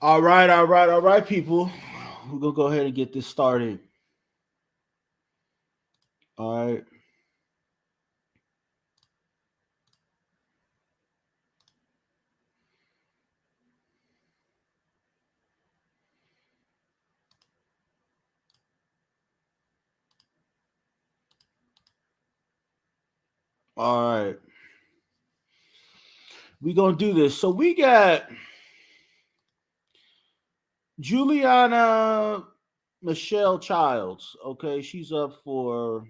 All right, people. We're gonna go ahead and get this started. All right, all right. We're gonna do this. So we got Juliana Michelle Childs. Okay, she's up for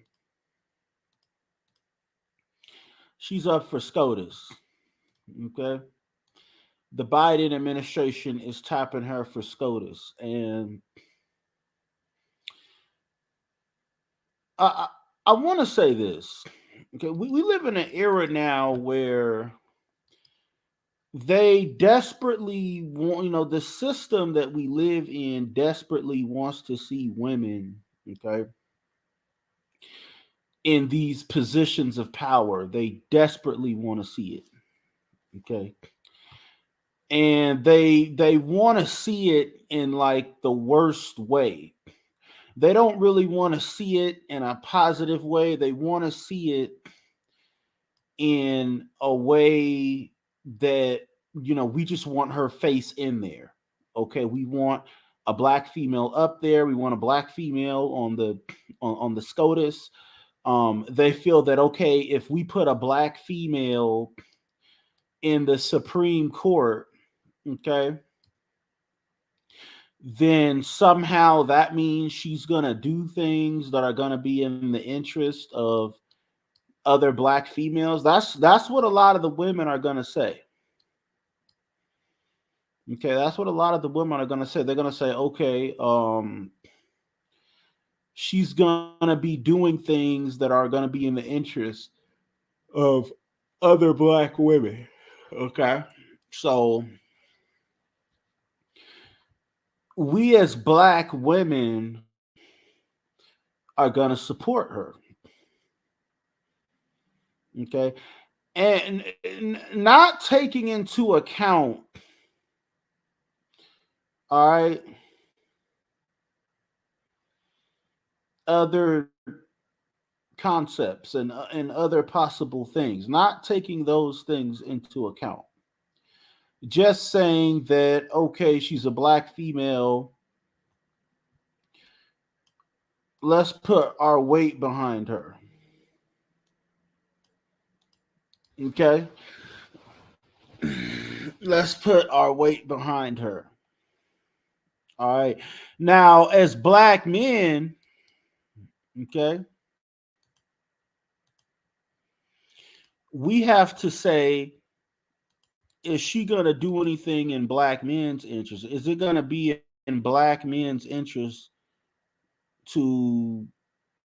SCOTUS. Okay, the Biden administration is tapping her for SCOTUS, and I I want to say this. Okay, we live in an era now where they desperately want, the system that we live in desperately wants to see women, okay, in these positions of power. They desperately want to see it, okay, and they want to see it in like the worst way. They don't really want to see it in a positive way. They want to see it in a way that, we just want her face in there. Okay, we want a black female up there. We want a black female on the SCOTUS. They feel that, okay, if we put a black female in the Supreme Court, okay, then somehow that means she's gonna do things that are gonna be in the interest of other black females. That's what a lot of the women are gonna say. Okay, that's what a lot of the women are gonna say. They're gonna say, okay, she's gonna be doing things that are gonna be in the interest of other black women. Okay, so we as black women are gonna support her. Okay, and not taking into account, all right, other concepts and other possible things, not taking those things into account. Just saying that, okay, she's a black female, let's put our weight behind her. Okay, let's put our weight behind her. All right, now as black men, okay, we have to say, is she going to do anything in black men's interest? Is it going to be in black men's interest to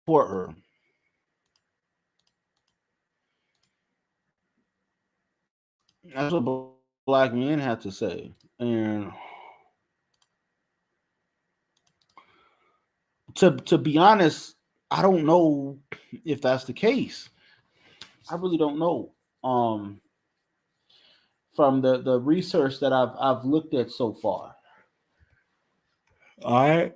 support her? That's what black men have to say. And to be honest, I don't know if that's the case. I really don't know. Um, from the research that I've looked at so far. All right.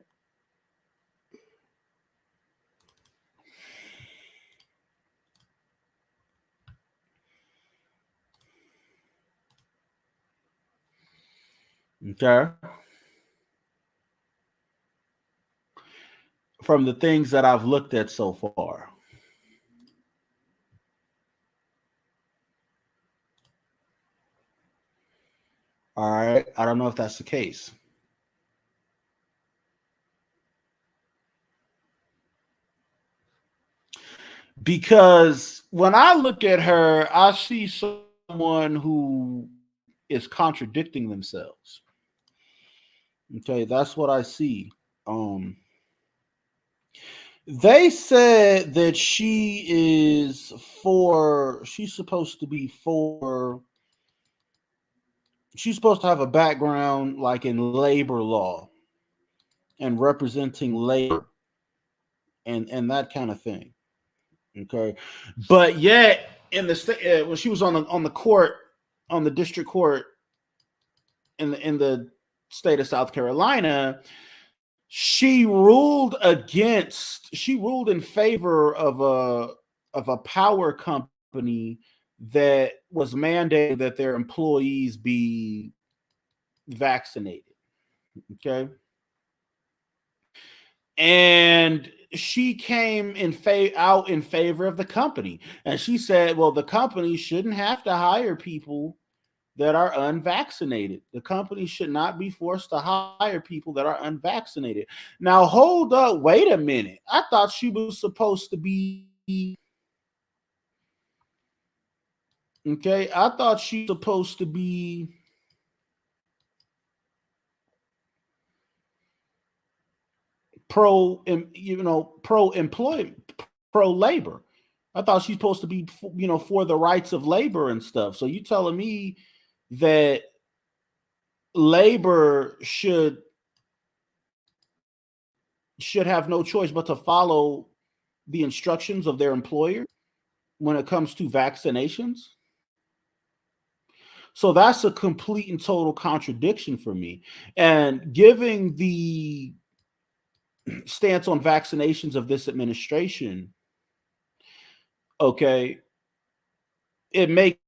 Okay. From the things that I've looked at so far. All right. I don't know if that's the case. Because when I look at her, I see someone who is contradicting themselves. Okay, that's what I see. Um, they said that she's supposed to be she's supposed to have a background like in labor law and representing labor and that kind of thing. Okay, but yet in the state, when she was on the court, on the district court, in the state of South Carolina, she ruled in favor of a power company that was mandating that their employees be vaccinated. Okay. And she came out in favor of the company. And she said, well, the company shouldn't have to hire people that are unvaccinated. The company should not be forced to hire people that are unvaccinated. Now, hold up, wait a minute. I thought she was supposed to be okay. I thought she was supposed to be pro employment, pro labor. I thought she's supposed to be, for the rights of labor and stuff. So you telling me that labor should have no choice but to follow the instructions of their employer when it comes to vaccinations? So that's a complete and total contradiction for me. And giving the stance on vaccinations of this administration, okay, it makes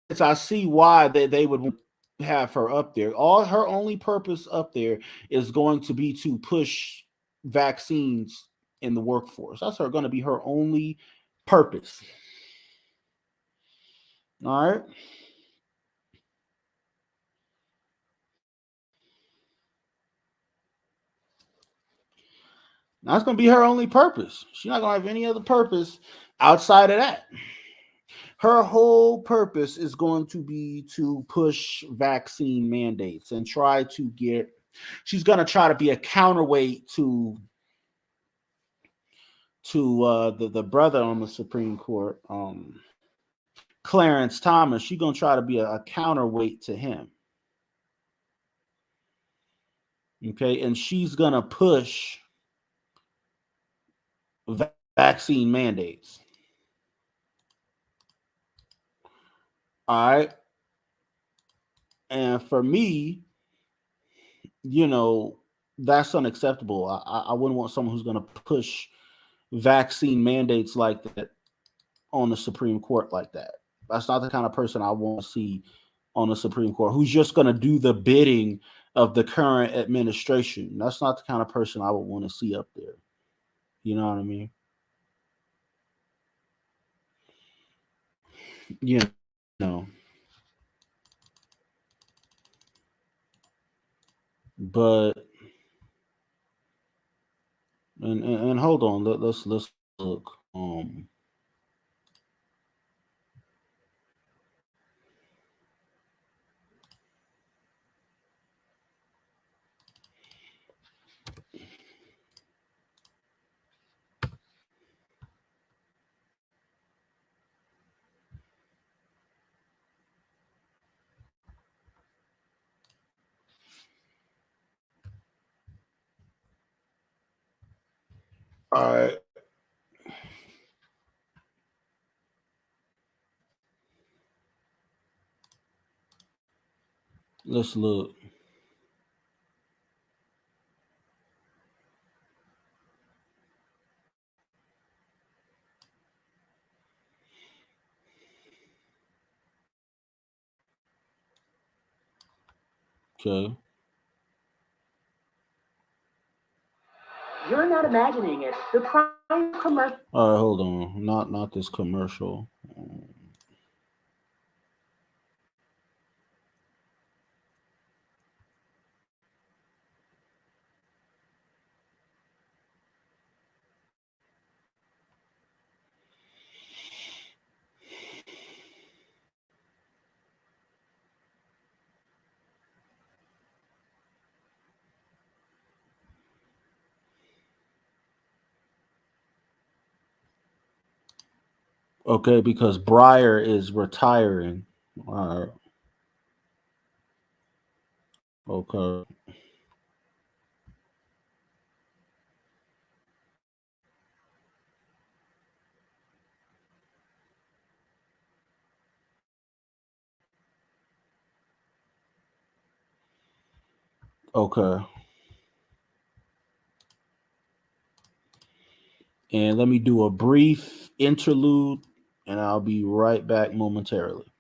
sense. I see why they would have her up there. All her only purpose up there is going to be to push vaccines in the workforce. That's going to be her only purpose. All right. That's going to be her only purpose. She's not going to have any other purpose outside of that. Her whole purpose is going to be to push vaccine mandates and try to get, she's going to try to be a counterweight to the brother on the Supreme Court, Clarence Thomas. She's going to try to be a counterweight to him. Okay. And she's going to push vaccine mandates. All right. And for me, that's unacceptable. I wouldn't want someone who's going to push vaccine mandates like that on the Supreme Court like that. That's not the kind of person I want to see on the Supreme Court, who's just going to do the bidding of the current administration. That's not the kind of person I would want to see up there. You know what I mean? You know. But and hold on, let's look. All right. Let's look. Okay. You're not imagining it. The prior commercial. All right, hold on. Not this commercial. Okay, because Breyer is retiring. All right. Okay. Okay. And let me do a brief interlude, and I'll be right back momentarily.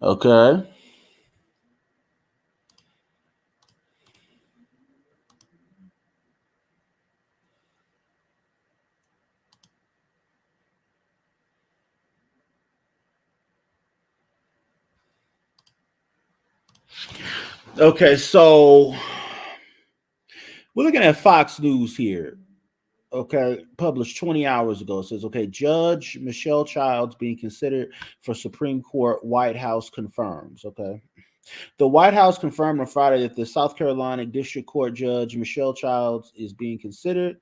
Okay. Okay, so we're looking at Fox News here. Okay, published 20 hours ago. It says, okay, Judge Michelle Childs being considered for Supreme Court, White House confirms. Okay. The White House confirmed on Friday that the South Carolina District Court Judge Michelle Childs is being considered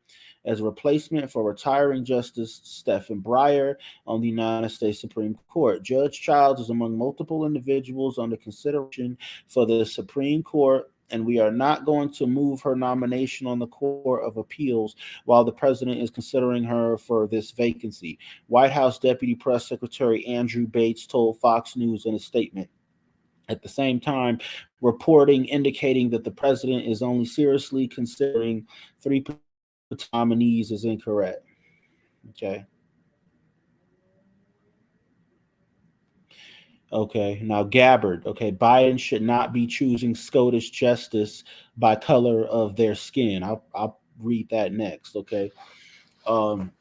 as a replacement for retiring Justice Stephen Breyer on the United States Supreme Court. Judge Childs is among multiple individuals under consideration for the Supreme Court, and we are not going to move her nomination on the Court of Appeals while the president is considering her for this vacancy. White House Deputy Press Secretary Andrew Bates told Fox News in a statement. At the same time, reporting indicating that the president is only seriously considering three nominees is incorrect. Okay. Okay. Now, Gabbard. Okay. Biden should not be choosing SCOTUS justice by color of their skin. I'll read that next. Okay. Um,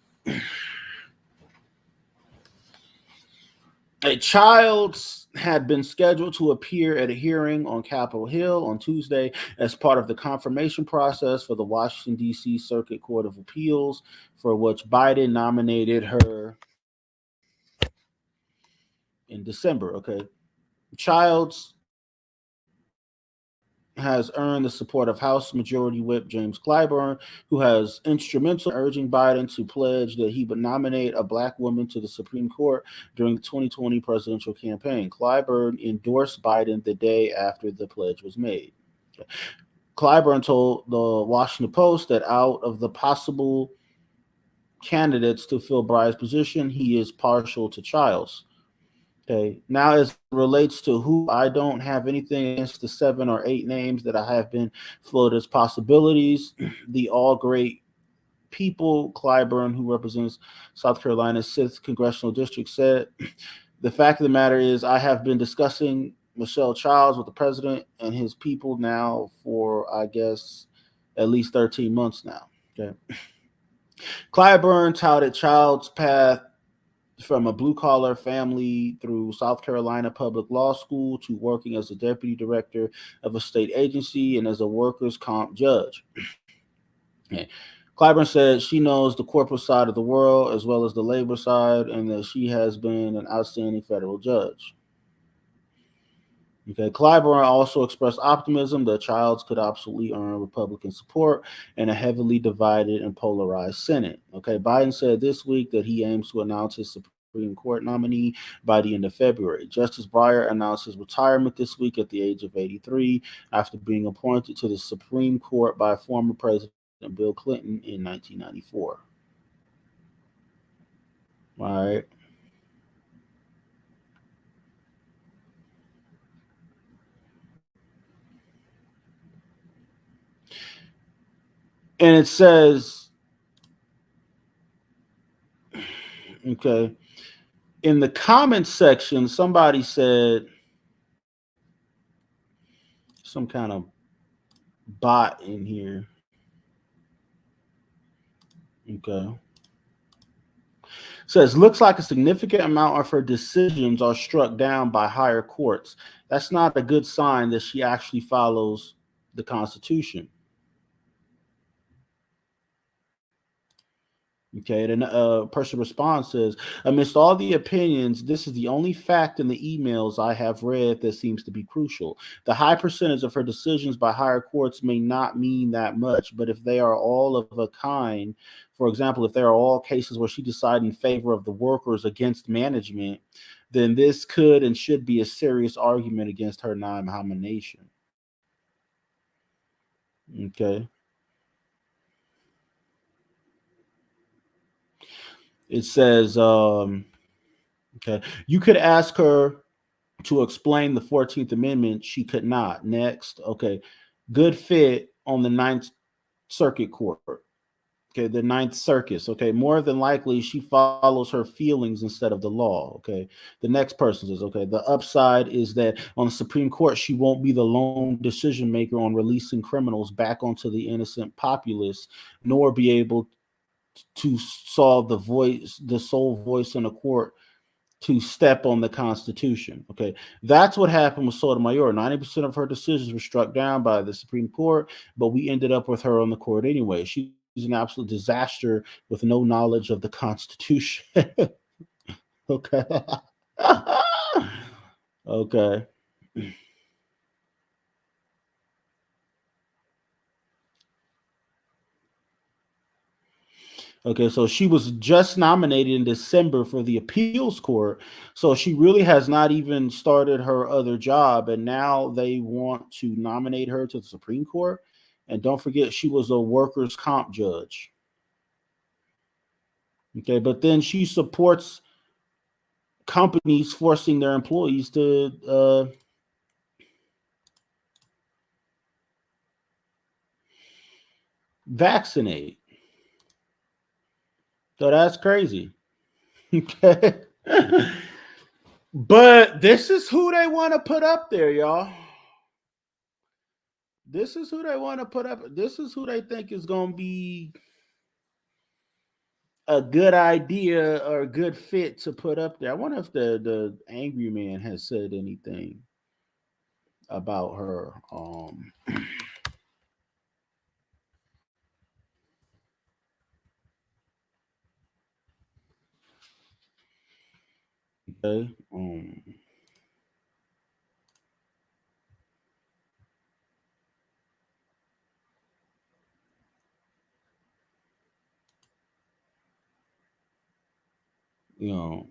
A Childs had been scheduled to appear at a hearing on Capitol Hill on Tuesday as part of the confirmation process for the Washington, D.C. Circuit Court of Appeals, for which Biden nominated her in December. Okay. Childs has earned the support of House Majority Whip James Clyburn, who has instrumental in urging Biden to pledge that he would nominate a black woman to the Supreme Court during the 2020 presidential campaign. Clyburn endorsed Biden the day after the pledge was made. Clyburn told the Washington Post that out of the possible candidates to fill Biden's position, he is partial to Childs. Okay. Now, as it relates to who, I don't have anything against the 7 or 8 names that I have been floated as possibilities. The all great people, Clyburn, who represents South Carolina's 6th congressional district, said, the fact of the matter is, I have been discussing Michelle Childs with the president and his people now for, I guess, at least 13 months now. Okay. Clyburn touted Childs' path from a blue collar family through South Carolina Public Law School to working as a deputy director of a state agency and as a workers' comp judge. Okay. Clyburn said she knows the corporate side of the world as well as the labor side, and that she has been an outstanding federal judge. Okay, Clyburn also expressed optimism that Childs could absolutely earn Republican support in a heavily divided and polarized Senate. Okay, Biden said this week that he aims to announce his Supreme Court nominee by the end of February. Justice Breyer announced his retirement this week at the age of 83 after being appointed to the Supreme Court by former President Bill Clinton in 1994. All right. And it says, okay, in the comments section, somebody said some kind of bot in here. Okay. Says looks like a significant amount of her decisions are struck down by higher courts. That's not a good sign that she actually follows the Constitution. Okay, and a person responds says, amidst all the opinions, this is the only fact in the emails I have read that seems to be crucial. The high percentage of her decisions by higher courts may not mean that much, but if they are all of a kind, for example, if there are all cases where she decided in favor of the workers against management, then this could and should be a serious argument against her nomination. Okay. It says, okay, you could ask her to explain the 14th Amendment. She could not. Next. Okay. Good fit on the Ninth Circuit Court. Okay. The Ninth Circus. Okay. More than likely, she follows her feelings instead of the law. Okay. The next person says, okay, the upside is that on the Supreme Court, she won't be the lone decision maker on releasing criminals back onto the innocent populace, nor be able to solve the sole voice in a court to step on the Constitution. Okay, that's what happened with Sotomayor. 90% of her decisions were struck down by the Supreme Court, but we ended up with her on the court anyway. She's an absolute disaster with no knowledge of the Constitution. Okay. Okay. Okay, so she was just nominated in December for the appeals court. So she really has not even started her other job. And now they want to nominate her to the Supreme Court. And don't forget, she was a workers' comp judge. Okay, but then she supports companies forcing their employees to vaccinate. So that's crazy. Okay. But this is who they want to put up there, y'all. This is who they want to put up. This is who they think is going to be a good idea or a good fit to put up there. I wonder if the angry man has said anything about her. Okay.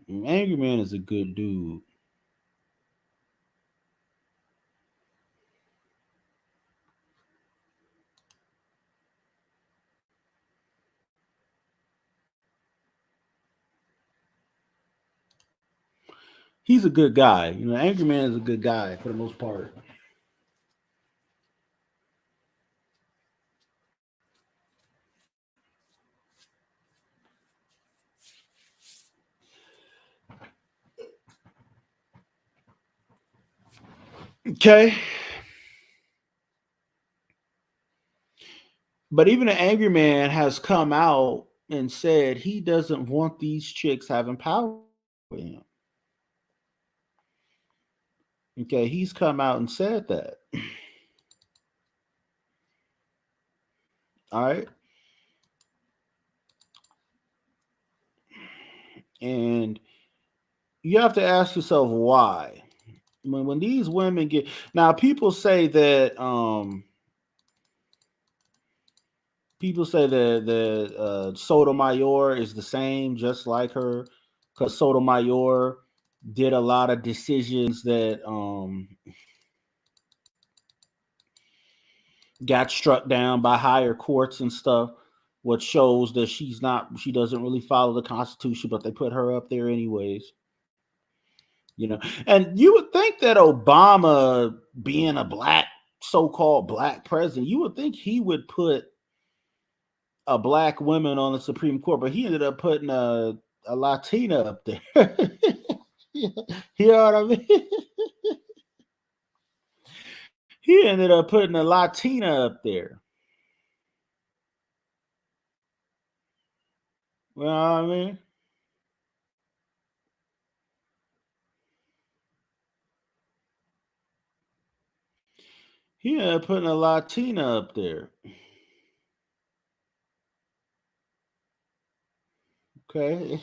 Angry man is a good dude. He's a good guy. Angry man is a good guy for the most part. Okay. But even an angry man has come out and said he doesn't want these chicks having power with him. Okay, he's come out and said that. All right. And you have to ask yourself why. When these women get now, people say that Sotomayor is the same, just like her, because Sotomayor did a lot of decisions that got struck down by higher courts and stuff, which shows that she doesn't really follow the Constitution, but they put her up there anyways. And you would think that Obama, being a so-called black president, you would think he would put a black woman on the Supreme Court, but he ended up putting a Latina up there. You know what I mean? He ended up putting a Latina up there. You know what I mean? He ended up putting a Latina up there. Okay.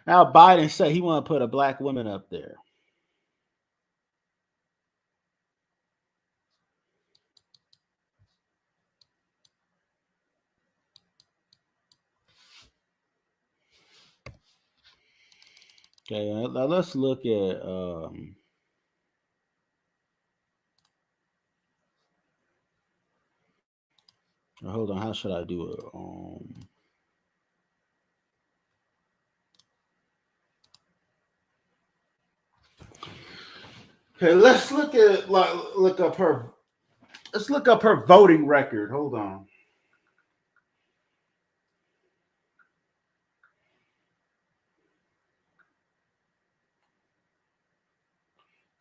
Now Biden said he want to put a black woman up there. Okay, now let's look at hold on, how should I do it? Okay, let's look up her. Let's look up her voting record. Hold on.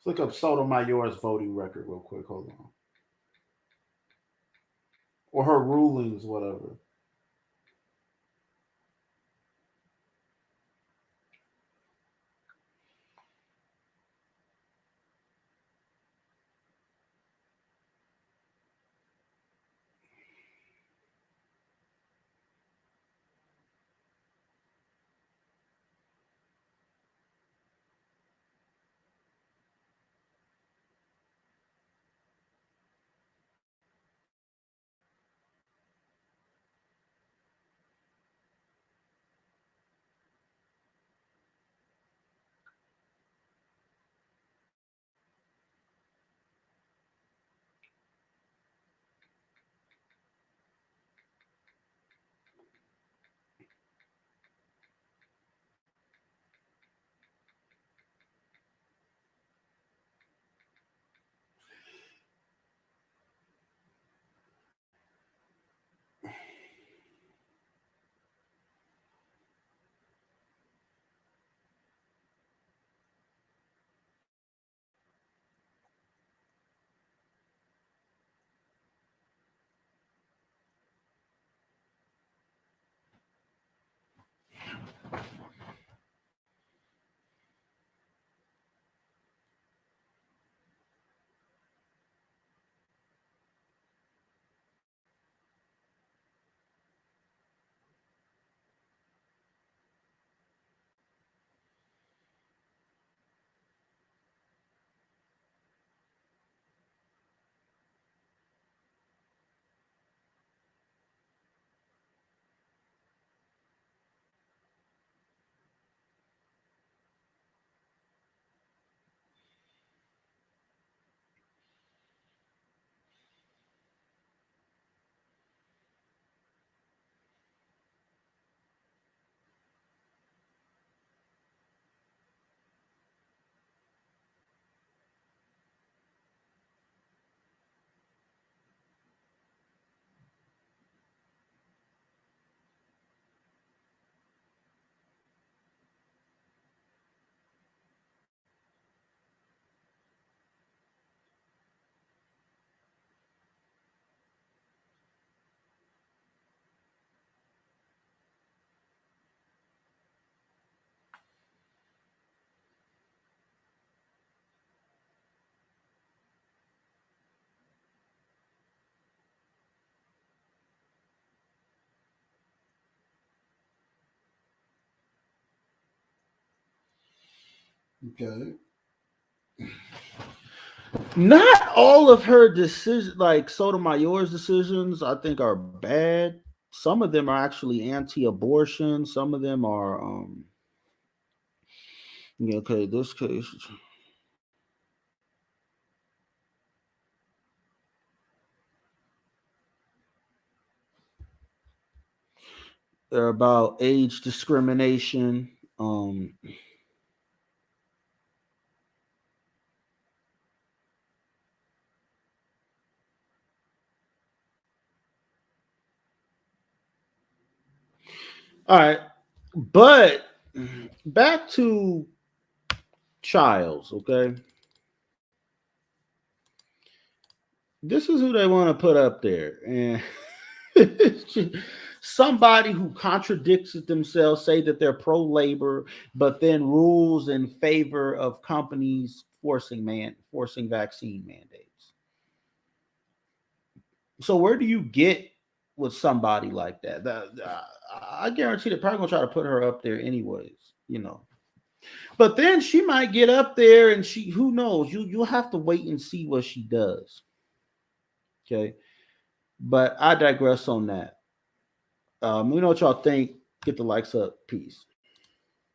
Let's look up Sotomayor's voting record real quick. Hold on. Or her rulings, whatever. Okay. Not all of her decisions, like Sotomayor's decisions, I think are bad. Some of them are actually anti-abortion. Some of them are, yeah. Okay, this case, they're about age discrimination. All right. But back to Childs, okay? This is who they want to put up there. And somebody who contradicts themselves, say that they're pro-labor, but then rules in favor of companies forcing vaccine mandates. So where do you get with somebody like that? I guarantee they're probably gonna try to put her up there anyways, you know. But then she might get up there and she, who knows? You'll have to wait and see what she does. Okay. But I digress on that. We know what y'all think. Get the likes up. Peace.